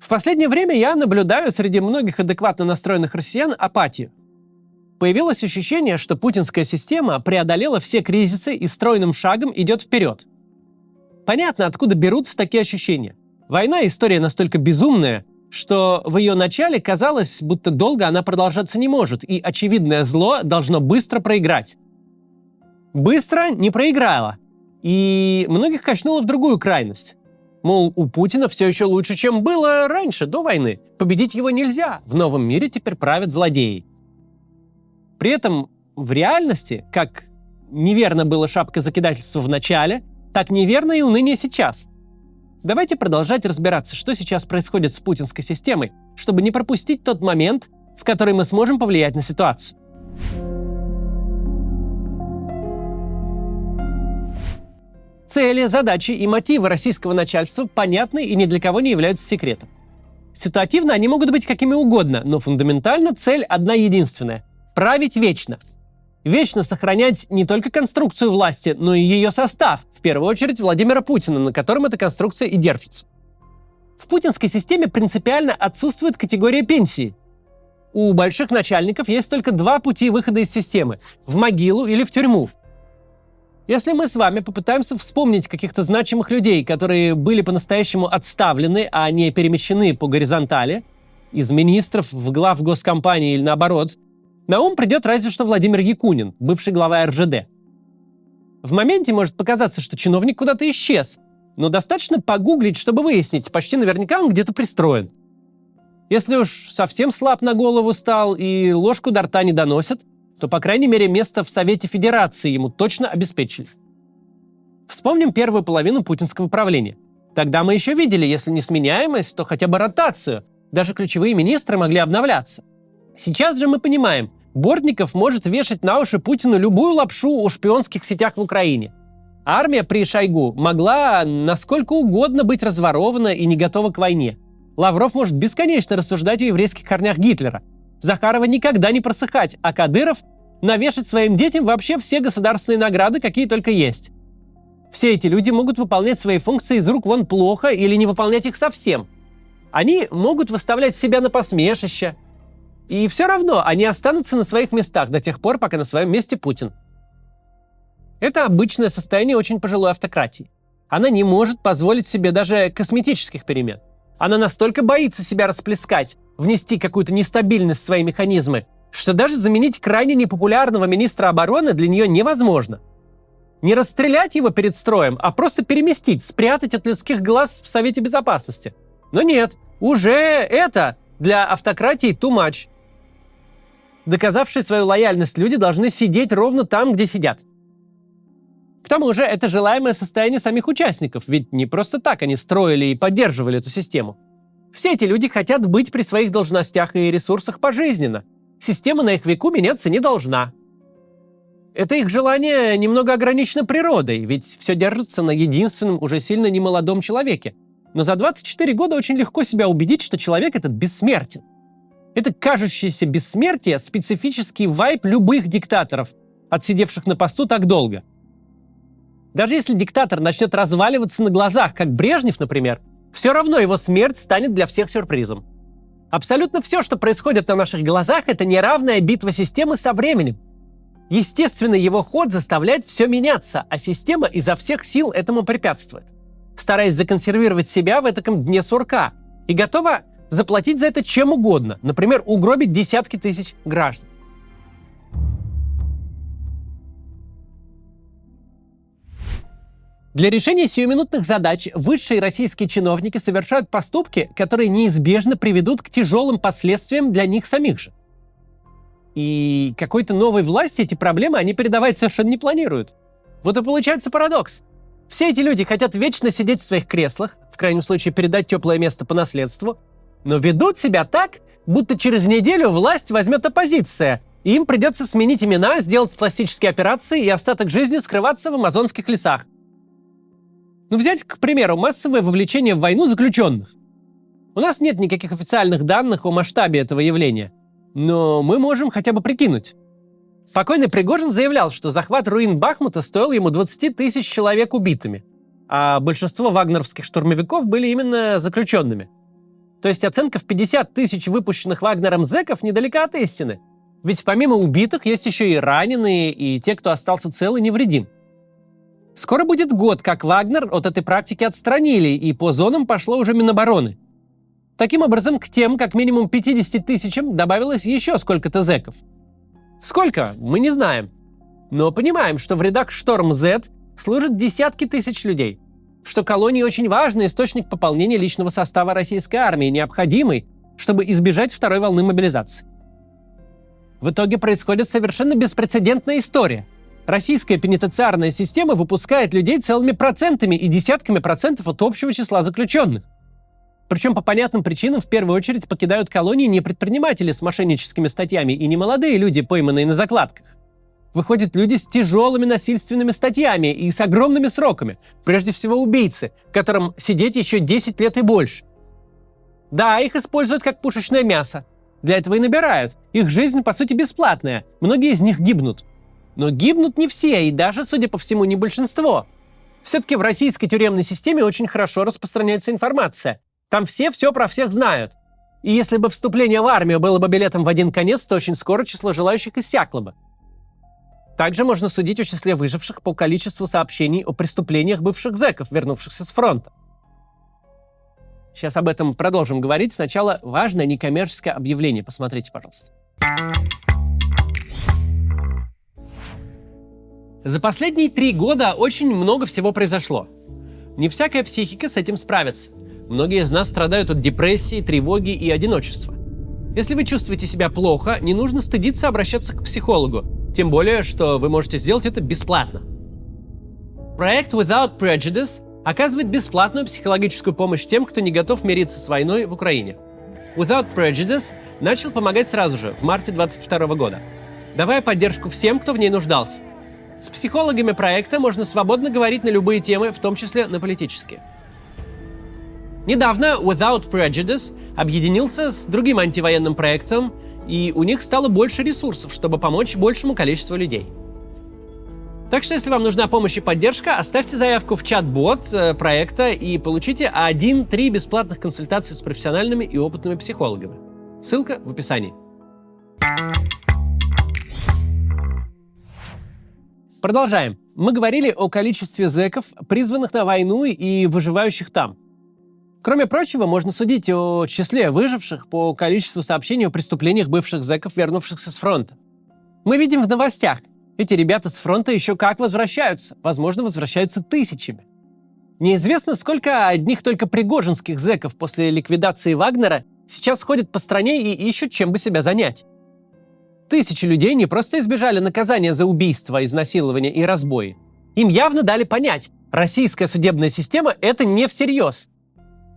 В последнее время я наблюдаю среди многих адекватно настроенных россиян апатию. Появилось ощущение, что путинская система преодолела все кризисы и стройным шагом идет вперед. Понятно, откуда берутся такие ощущения. Война – история настолько безумная, что в ее начале казалось, будто долго она продолжаться не может, и очевидное зло должно быстро проиграть. Быстро не проиграла, и многих качнуло в другую крайность. Мол, у Путина все еще лучше, чем было раньше, до войны. Победить его нельзя. В новом мире теперь правят злодеи. При этом в реальности, как неверно было шапкозакидательство в начале, так неверно и уныние сейчас. Давайте продолжать разбираться, что сейчас происходит с путинской системой, чтобы не пропустить тот момент, в который мы сможем повлиять на ситуацию. Цели, задачи и мотивы российского начальства понятны и ни для кого не являются секретом. Ситуативно они могут быть какими угодно, но фундаментально цель одна единственная – править вечно. Вечно сохранять не только конструкцию власти, но и ее состав, в первую очередь Владимира Путина, на котором эта конструкция и держится. В путинской системе принципиально отсутствует категория пенсии. У больших начальников есть только два пути выхода из системы – в могилу или в тюрьму. Если мы с вами попытаемся вспомнить каких-то значимых людей, которые были по-настоящему отставлены, а не перемещены по горизонтали, из министров в глав госкомпании или наоборот, на ум придет разве что Владимир Якунин, бывший глава РЖД. В моменте может показаться, что чиновник куда-то исчез, но достаточно погуглить, чтобы выяснить, почти наверняка он где-то пристроен. Если уж совсем слаб на голову стал и ложку до рта не доносит, то, по крайней мере, место в Совете Федерации ему точно обеспечили. Вспомним первую половину путинского правления. Тогда мы еще видели, если не сменяемость, то хотя бы ротацию. Даже ключевые министры могли обновляться. Сейчас же мы понимаем, Бортников может вешать на уши Путину любую лапшу о шпионских сетях в Украине. Армия при Шойгу могла насколько угодно быть разворована и не готова к войне. Лавров может бесконечно рассуждать о еврейских корнях Гитлера. Захарова никогда не просыхать, а Кадыров навешать своим детям вообще все государственные награды, какие только есть. Все эти люди могут выполнять свои функции из рук вон плохо или не выполнять их совсем. Они могут выставлять себя на посмешище. И все равно они останутся на своих местах до тех пор, пока на своем месте Путин. Это обычное состояние очень пожилой автократии. Она не может позволить себе даже косметических перемен. Она настолько боится себя расплескать, внести какую-то нестабильность в свои механизмы, что даже заменить крайне непопулярного министра обороны для нее невозможно. Не расстрелять его перед строем, а просто переместить, спрятать от людских глаз в Совете Безопасности. Но нет, уже это для автократии too much. Доказавшие свою лояльность люди должны сидеть ровно там, где сидят. К тому же это желаемое состояние самих участников, ведь не просто так они строили и поддерживали эту систему. Все эти люди хотят быть при своих должностях и ресурсах пожизненно. Система на их веку меняться не должна. Это их желание немного ограничено природой, ведь все держится на единственном, уже сильно немолодом человеке. Но за 24 года очень легко себя убедить, что человек этот бессмертен. Это кажущееся бессмертие – специфический вайб любых диктаторов, отсидевших на посту так долго. Даже если диктатор начнет разваливаться на глазах, как Брежнев, например, все равно его смерть станет для всех сюрпризом. Абсолютно все, что происходит на наших глазах, это неравная битва системы со временем. Естественно, его ход заставляет все меняться, а система изо всех сил этому препятствует, стараясь законсервировать себя в этаком дне сурка, и готова заплатить за это чем угодно, например, угробить десятки тысяч граждан. Для решения сиюминутных задач высшие российские чиновники совершают поступки, которые неизбежно приведут к тяжелым последствиям для них самих же. И какой-то новой власти эти проблемы они передавать совершенно не планируют. Вот и получается парадокс. Все эти люди хотят вечно сидеть в своих креслах, в крайнем случае передать теплое место по наследству, но ведут себя так, будто через неделю власть возьмет оппозиция, и им придется сменить имена, сделать пластические операции и остаток жизни скрываться в амазонских лесах. Ну, взять, к примеру, массовое вовлечение в войну заключенных. У нас нет никаких официальных данных о масштабе этого явления, но мы можем хотя бы прикинуть. Покойный Пригожин заявлял, что захват руин Бахмута стоил ему 20 тысяч человек убитыми, а большинство вагнеровских штурмовиков были именно заключенными. То есть оценка в 50 тысяч выпущенных Вагнером зэков недалека от истины. Ведь помимо убитых есть еще и раненые, и те, кто остался цел и невредим. Скоро будет год, как Вагнер от этой практики отстранили, и по зонам пошло уже Минобороны. Таким образом, к тем, как минимум 50 тысячам, добавилось еще сколько-то зэков. Сколько? Мы не знаем. Но понимаем, что в рядах Шторм-Z служат десятки тысяч людей, что колонии очень важный источник пополнения личного состава российской армии, необходимый, чтобы избежать второй волны мобилизации. В итоге происходит совершенно беспрецедентная история. Российская пенитенциарная система выпускает людей целыми процентами и десятками процентов от общего числа заключенных. Причем по понятным причинам в первую очередь покидают колонии не предприниматели с мошенническими статьями и не молодые люди, пойманные на закладках. Выходят люди с тяжелыми насильственными статьями и с огромными сроками. Прежде всего убийцы, которым сидеть еще 10 лет и больше. Да, их используют как пушечное мясо. Для этого и набирают. Их жизнь, по сути, бесплатная. Многие из них гибнут. Но гибнут не все, и даже, судя по всему, не большинство. Все-таки в российской тюремной системе очень хорошо распространяется информация. Там все про всех знают. И если бы вступление в армию было бы билетом в один конец, то очень скоро число желающих иссякло бы. Также можно судить о числе выживших по количеству сообщений о преступлениях бывших зэков, вернувшихся с фронта. Сейчас об этом продолжим говорить. Сначала важное некоммерческое объявление. Посмотрите, пожалуйста. За последние 3 года очень много всего произошло. Не всякая психика с этим справится. Многие из нас страдают от депрессии, тревоги и одиночества. Если вы чувствуете себя плохо, не нужно стыдиться обращаться к психологу. Тем более, что вы можете сделать это бесплатно. Проект Without Prejudice оказывает бесплатную психологическую помощь тем, кто не готов мириться с войной в Украине. Without Prejudice начал помогать сразу же, в марте 2022 года, давая поддержку всем, кто в ней нуждался. С психологами проекта можно свободно говорить на любые темы, в том числе на политические. Недавно Without Prejudice объединился с другим антивоенным проектом, и у них стало больше ресурсов, чтобы помочь большему количеству людей. Так что, если вам нужна помощь и поддержка, оставьте заявку в чат-бот проекта и получите 1-3 бесплатных консультации с профессиональными и опытными психологами. Ссылка в описании. Продолжаем. Мы говорили о количестве зэков, призванных на войну и выживающих там. Кроме прочего, можно судить о числе выживших по количеству сообщений о преступлениях бывших зэков, вернувшихся с фронта. Мы видим в новостях, эти ребята с фронта еще как возвращаются, возможно, возвращаются тысячами. Неизвестно, сколько одних только пригожинских зэков после ликвидации Вагнера сейчас ходят по стране и ищут, чем бы себя занять. Тысячи людей не просто избежали наказания за убийство, изнасилование и разбои. Им явно дали понять, российская судебная система — это не всерьез.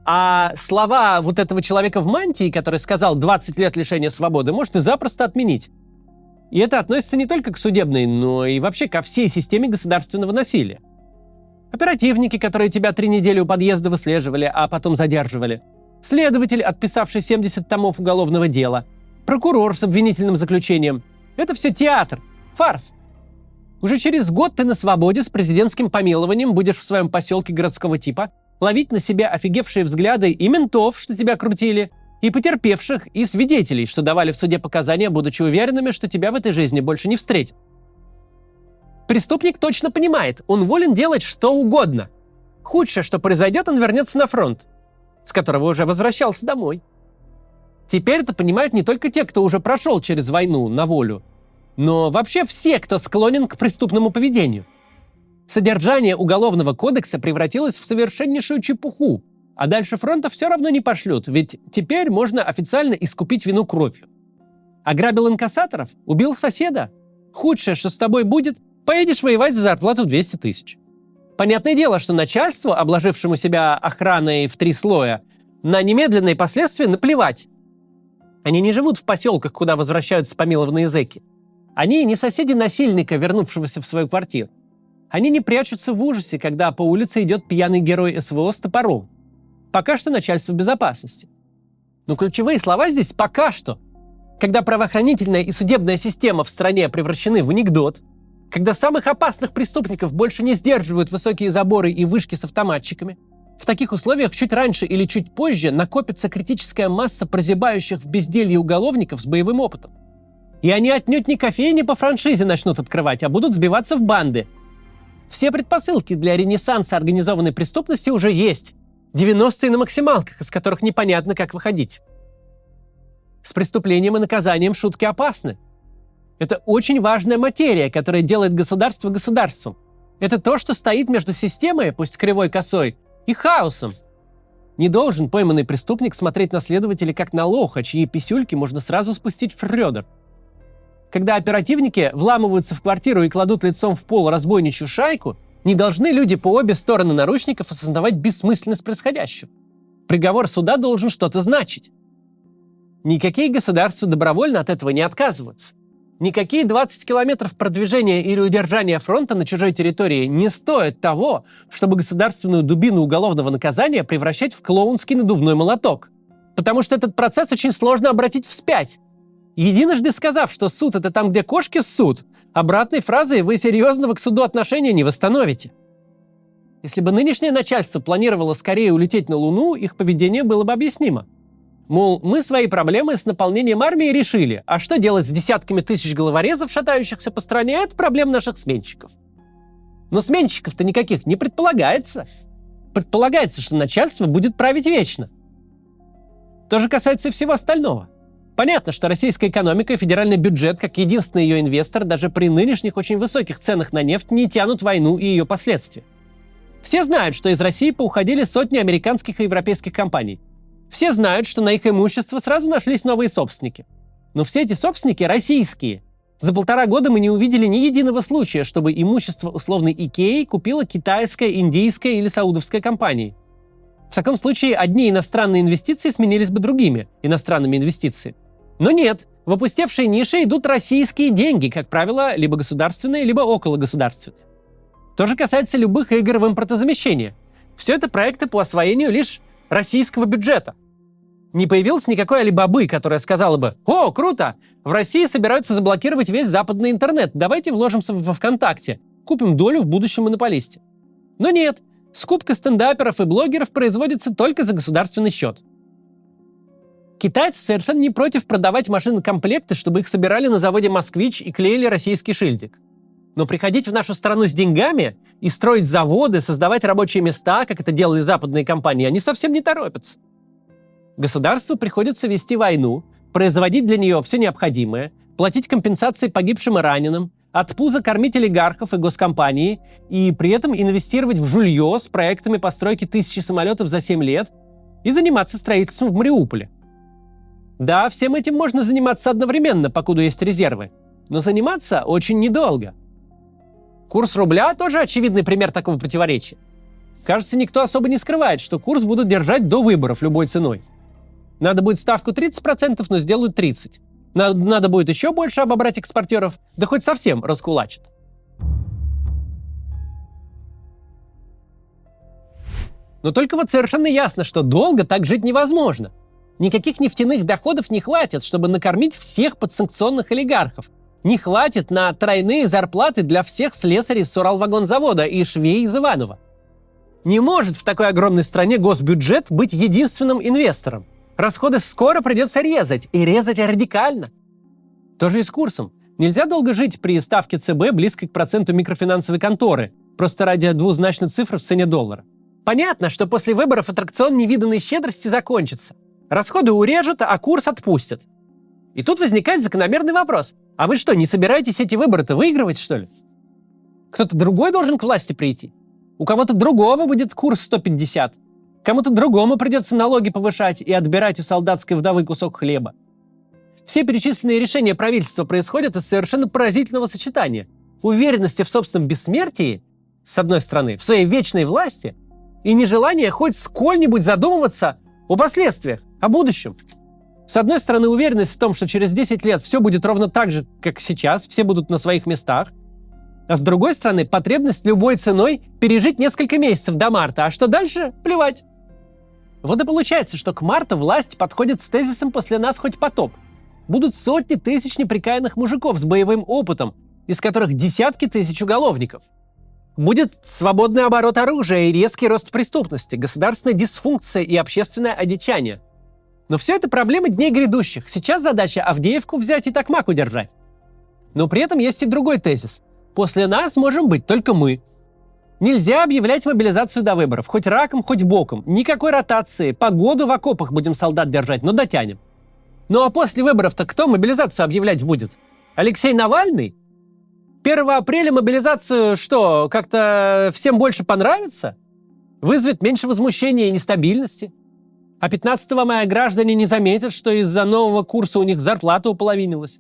А слова вот этого человека в мантии, который сказал 20 лет лишения свободы, можно запросто отменить. И это относится не только к судебной, но и вообще ко всей системе государственного насилия. Оперативники, которые тебя 3 недели у подъезда выслеживали, а потом задерживали. Следователь, отписавший 70 томов уголовного дела. Прокурор с обвинительным заключением. Это все театр, фарс. Уже через год ты на свободе с президентским помилованием будешь в своем поселке городского типа ловить на себя офигевшие взгляды и ментов, что тебя крутили, и потерпевших, и свидетелей, что давали в суде показания, будучи уверенными, что тебя в этой жизни больше не встретят. Преступник точно понимает, он волен делать что угодно. Худшее, что произойдет, он вернется на фронт, с которого уже возвращался домой. Теперь это понимают не только те, кто уже прошел через войну на волю, но вообще все, кто склонен к преступному поведению. Содержание Уголовного кодекса превратилось в совершеннейшую чепуху, а дальше фронта все равно не пошлют, ведь теперь можно официально искупить вину кровью. Ограбил инкассаторов? Убил соседа? Худшее, что с тобой будет, поедешь воевать за зарплату 200 тысяч. Понятное дело, что начальству, обложившему себя охраной в 3 слоя, на немедленные последствия наплевать. Они не живут в поселках, куда возвращаются помилованные зэки. Они не соседи насильника, вернувшегося в свою квартиру. Они не прячутся в ужасе, когда по улице идет пьяный герой СВО с топором. Пока что начальство безопасности. Но ключевые слова здесь «пока что». Когда правоохранительная и судебная система в стране превращены в анекдот, когда самых опасных преступников больше не сдерживают высокие заборы и вышки с автоматчиками, В таких условиях чуть раньше или чуть позже накопится критическая масса прозябающих в безделье уголовников с боевым опытом. И они отнюдь не кофейни по франшизе начнут открывать, а будут сбиваться в банды. Все предпосылки для ренессанса организованной преступности уже есть. 90-е на максималках, из которых непонятно, как выходить. С преступлением и наказанием шутки опасны. Это очень важная материя, которая делает государство государством. Это то, что стоит между системой, пусть кривой косой, и хаосом. Не должен пойманный преступник смотреть на следователя как на лоха, чьи писюльки можно сразу спустить в фрёдер. Когда оперативники вламываются в квартиру и кладут лицом в пол разбойничью шайку, не должны люди по обе стороны наручников осознавать бессмысленность происходящего. Приговор суда должен что-то значить. Никакие государства добровольно от этого не отказываются. Никакие 20 километров продвижения или удержания фронта на чужой территории не стоят того, чтобы государственную дубину уголовного наказания превращать в клоунский надувной молоток. Потому что этот процесс очень сложно обратить вспять. Единожды сказав, что суд — это там, где кошки ссут, обратной фразой вы серьезного к суду отношения не восстановите. Если бы нынешнее начальство планировало скорее улететь на Луну, их поведение было бы объяснимо. Мол, мы свои проблемы с наполнением армии решили, а что делать с десятками тысяч головорезов, шатающихся по стране, это проблема наших сменщиков. Но сменщиков-то никаких не предполагается. Предполагается, что начальство будет править вечно. То же касается и всего остального. Понятно, что российская экономика и федеральный бюджет, как единственный ее инвестор, даже при нынешних очень высоких ценах на нефть не тянут войну и ее последствия. Все знают, что из России поуходили сотни американских и европейских компаний. Все знают, что на их имущество сразу нашлись новые собственники. Но все эти собственники российские. За 1,5 года мы не увидели ни единого случая, чтобы имущество условной Икеи купила китайская, индийская или саудовская компания. В таком случае одни иностранные инвестиции сменились бы другими иностранными инвестициями. Но нет, в опустевшие ниши идут российские деньги, как правило, либо государственные, либо окологосударственные. То же касается любых игр в импортозамещение. Все это проекты по освоению лишь российского бюджета. Не появилось никакой Алибабы, которая сказала бы: «О, круто! В России собираются заблокировать весь западный интернет. Давайте вложимся во ВКонтакте. Купим долю в будущем монополисте». Но нет, скупка стендаперов и блогеров производится только за государственный счет. Китайцы совершенно не против продавать машины-комплекты, чтобы их собирали на заводе «Москвич» и клеили российский шильдик. Но приходить в нашу страну с деньгами и строить заводы, создавать рабочие места, как это делали западные компании, они совсем не торопятся. Государству приходится вести войну, производить для нее все необходимое, платить компенсации погибшим и раненым, от пуза кормить олигархов и госкомпании и при этом инвестировать в жулье с проектами постройки 1000 самолетов за 7 лет и заниматься строительством в Мариуполе. Да, всем этим можно заниматься одновременно, покуда есть резервы, но заниматься очень недолго. Курс рубля тоже очевидный пример такого противоречия. Кажется, никто особо не скрывает, что курс будут держать до выборов любой ценой. Надо будет ставку 30%, но сделают 30%. Надо будет еще больше обобрать экспортеров, да хоть совсем раскулачат. Но только вот совершенно ясно, что долго так жить невозможно. Никаких нефтяных доходов не хватит, чтобы накормить всех подсанкционных олигархов. Не хватит на тройные зарплаты для всех слесарей с Уралвагонзавода и швей из Иваново. Не может в такой огромной стране госбюджет быть единственным инвестором. Расходы скоро придется резать, и резать радикально. То же и с курсом. Нельзя долго жить при ставке ЦБ близкой к проценту микрофинансовой конторы, просто ради двузначной цифры в цене доллара. Понятно, что после выборов аттракцион невиданной щедрости закончится. Расходы урежут, а курс отпустят. И тут возникает закономерный вопрос. А вы что, не собираетесь эти выборы-то выигрывать, что ли? Кто-то другой должен к власти прийти. У кого-то другого будет курс 150. Кому-то другому придется налоги повышать и отбирать у солдатской вдовы кусок хлеба. Все перечисленные решения правительства происходят из совершенно поразительного сочетания уверенности в собственном бессмертии, с одной стороны, в своей вечной власти, и нежелания хоть сколь-нибудь задумываться о последствиях, о будущем. С одной стороны, уверенность в том, что через 10 лет все будет ровно так же, как сейчас, все будут на своих местах. А с другой стороны, потребность любой ценой пережить несколько месяцев до марта, а что дальше – плевать. Вот и получается, что к марту власть подходит с тезисом «после нас хоть потоп». Будут сотни тысяч неприкаянных мужиков с боевым опытом, из которых десятки тысяч уголовников. Будет свободный оборот оружия и резкий рост преступности, государственная дисфункция и общественное одичание. Но все это проблемы дней грядущих. Сейчас задача Авдеевку взять и Токмак удержать. Но при этом есть и другой тезис. После нас можем быть только мы. Нельзя объявлять мобилизацию до выборов. Хоть раком, хоть боком. Никакой ротации. Погоду в окопах будем солдат держать, но дотянем. Ну а после выборов-то кто мобилизацию объявлять будет? Алексей Навальный? 1 апреля мобилизацию что, как-то всем больше понравится? Вызовет меньше возмущения и нестабильности? А 15 мая граждане не заметят, что из-за нового курса у них зарплата уполовинилась?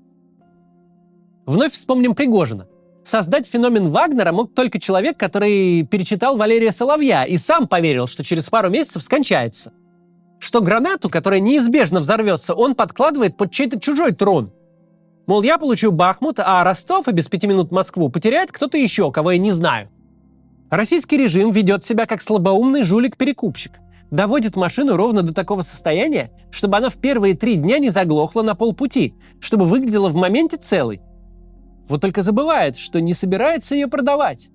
Вновь вспомним Пригожина. Создать феномен Вагнера мог только человек, который перечитал Валерия Соловья и сам поверил, что через пару месяцев скончается. Что гранату, которая неизбежно взорвется, он подкладывает под чей-то чужой трон. Мол, я получу Бахмут, а Ростов и без 5 минут Москву потеряет кто-то еще, кого я не знаю. Российский режим ведет себя как слабоумный жулик-перекупщик. Доводит машину ровно до такого состояния, чтобы она в первые 3 дня не заглохла на полпути, чтобы выглядела в моменте целой. Вот только забывает, что не собирается ее продавать.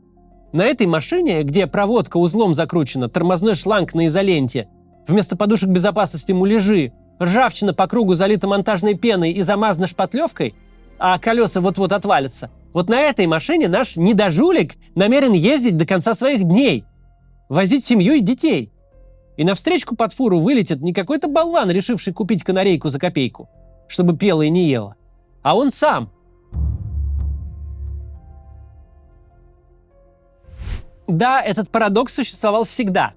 На этой машине, где проводка узлом закручена, тормозной шланг на изоленте, вместо подушек безопасности муляжи, ржавчина по кругу залита монтажной пеной и замазана шпатлевкой, а колеса вот-вот отвалятся, вот на этой машине наш недожулик намерен ездить до конца своих дней, возить семью и детей. И навстречку под фуру вылетит не какой-то болван, решивший купить канарейку за копейку, чтобы пела и не ела, а он сам. Да, этот парадокс существовал всегда.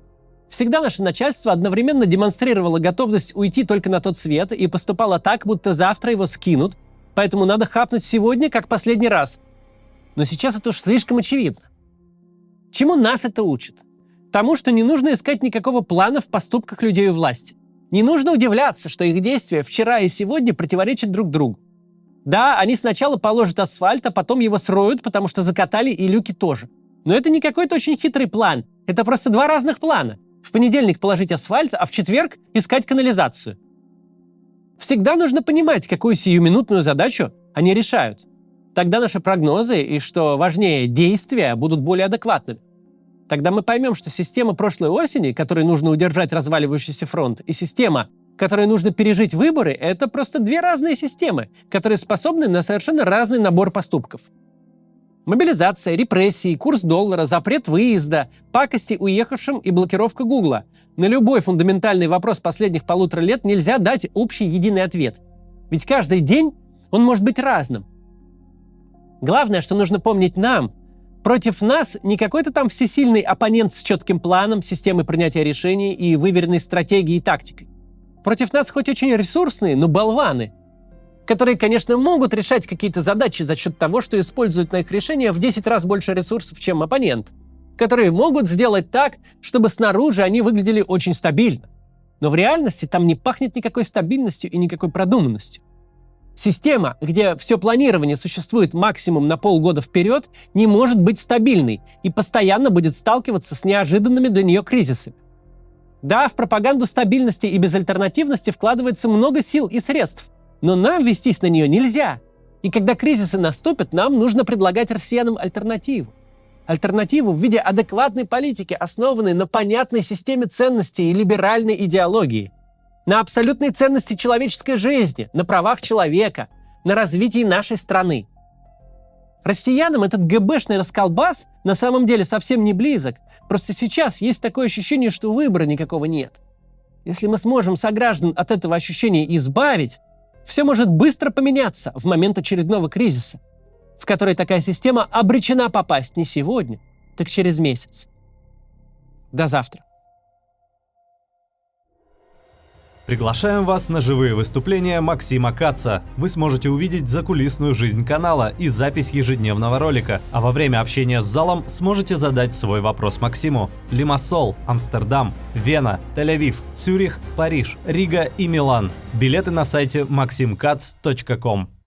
Всегда наше начальство одновременно демонстрировало готовность уйти только на тот свет и поступало так, будто завтра его скинут, поэтому надо хапнуть сегодня, как последний раз. Но сейчас это уж слишком очевидно. Чему нас это учит? Тому, что не нужно искать никакого плана в поступках людей у власти. Не нужно удивляться, что их действия вчера и сегодня противоречат друг другу. Да, они сначала положат асфальт, а потом его сроют, потому что закатали и люки тоже. Но это не какой-то очень хитрый план. Это просто 2 разных плана. В понедельник положить асфальт, а в четверг искать канализацию. Всегда нужно понимать, какую сиюминутную задачу они решают. Тогда наши прогнозы и, что важнее, действия будут более адекватными. Тогда мы поймем, что система прошлой осени, которой нужно удержать разваливающийся фронт, и система, которой нужно пережить выборы, это просто 2 разные системы, которые способны на совершенно разный набор поступков. Мобилизация, репрессии, курс доллара, запрет выезда, пакости уехавшим и блокировка Гугла. На любой фундаментальный вопрос последних 1,5 лет нельзя дать общий единый ответ. Ведь каждый день он может быть разным. Главное, что нужно помнить нам. Против нас не какой-то там всесильный оппонент с четким планом, системой принятия решений и выверенной стратегией и тактикой. Против нас хоть очень ресурсные, но болваны, которые, конечно, могут решать какие-то задачи за счет того, что используют на их решение в 10 раз больше ресурсов, чем оппонент, которые могут сделать так, чтобы снаружи они выглядели очень стабильно. Но в реальности там не пахнет никакой стабильностью и никакой продуманностью. Система, где все планирование существует максимум на полгода вперед, не может быть стабильной и постоянно будет сталкиваться с неожиданными для нее кризисами. Да, в пропаганду стабильности и безальтернативности вкладывается много сил и средств, но нам вестись на нее нельзя. И когда кризисы наступят, нам нужно предлагать россиянам альтернативу. Альтернативу в виде адекватной политики, основанной на понятной системе ценностей и либеральной идеологии. На абсолютной ценности человеческой жизни, на правах человека, на развитии нашей страны. Россиянам этот ГБшный расколбас на самом деле совсем не близок. Просто сейчас есть такое ощущение, что выбора никакого нет. Если мы сможем сограждан от этого ощущения избавить, все может быстро поменяться в момент очередного кризиса, в который такая система обречена попасть не сегодня, так через месяц. До завтра. Приглашаем вас на живые выступления Максима Каца. Вы сможете увидеть закулисную жизнь канала и запись ежедневного ролика, а во время общения с залом сможете задать свой вопрос Максиму. Лимассол, Амстердам, Вена, Тель-Авив, Цюрих, Париж, Рига и Милан. Билеты на сайте maximkatz.com.